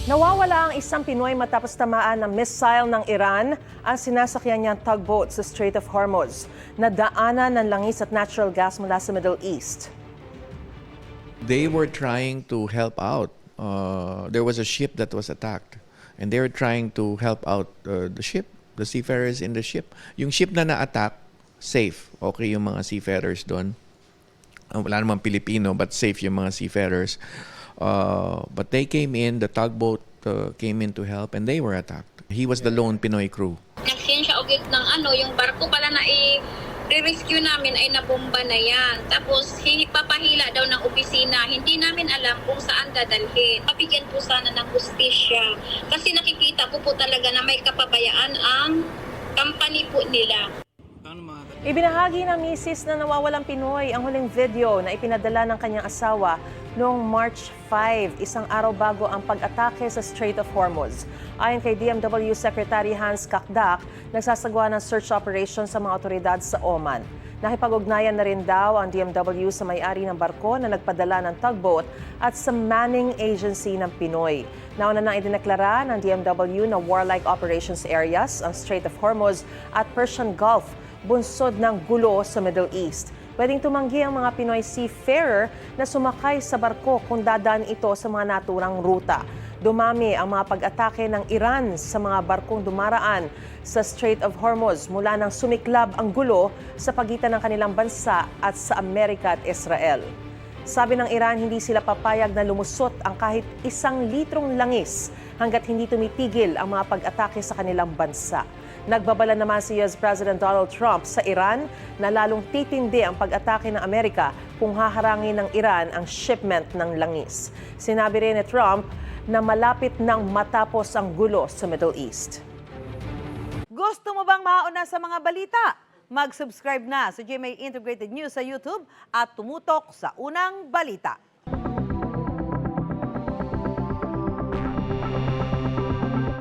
Nawawala ang isang Pinoy matapos tamaan ng missile ng Iran ang sinasakyan niyang tugboat sa Strait of Hormuz na daanan ng langis at natural gas mula sa Middle East. They were trying to help out. There was a ship that was attacked and they were trying to help out the ship, the seafarers in the ship. Yung ship na na-attack, safe. Okay yung mga seafarers doon. Wala namang Pilipino but safe yung mga seafarers. But they came in, the tugboat came in to help and they were attacked. He was the lone Pinoy crew. Nagsensya ugit ng yung barko pala na i-rescue namin ay nabomba na yan. Tapos papahila daw ng opisina. Hindi namin alam kung saan dadalhin. Mabigyan po sana ng hustisya. Kasi nakikita po talaga na may kapabayaan ang company po nila. Ibinahagi ng misis na nawawalang Pinoy ang huling video na ipinadala ng kanyang asawa noong March 5, isang araw bago ang pag-atake sa Strait of Hormuz. Ayon kay DMW Secretary Hans Kakdak, nagsasagawa ng search operation sa mga otoridad sa Oman. Nakipag-ugnayan na rin daw ang DMW sa may-ari ng barko na nagpadala ng tugboat at sa manning agency ng Pinoy. Nauna nang idineklara ng DMW na warlike operations areas ang Strait of Hormuz at Persian Gulf, bunsod ng gulo sa Middle East. Pwedeng tumanggi ang mga Pinoy seafarer na sumakay sa barko kung dadaan ito sa mga naturang ruta. Dumami ang mga pag-atake ng Iran sa mga barkong dumaraan sa Strait of Hormuz mula nang sumiklab ang gulo sa pagitan ng kanilang bansa at sa Amerika at Israel. Sabi ng Iran, hindi sila papayag na lumusot ang kahit 1 litrong langis hanggat hindi tumitigil ang mga pag-atake sa kanilang bansa. Nagbabala naman si US President Donald Trump sa Iran na lalong titindi ang pag-atake ng Amerika kung haharangin ng Iran ang shipment ng langis. Sinabi rin ni Trump na malapit nang matapos ang gulo sa Middle East. Gusto mo bang mauna sa mga balita? Mag-subscribe na sa GMA Integrated News sa YouTube at tumutok sa Unang Balita.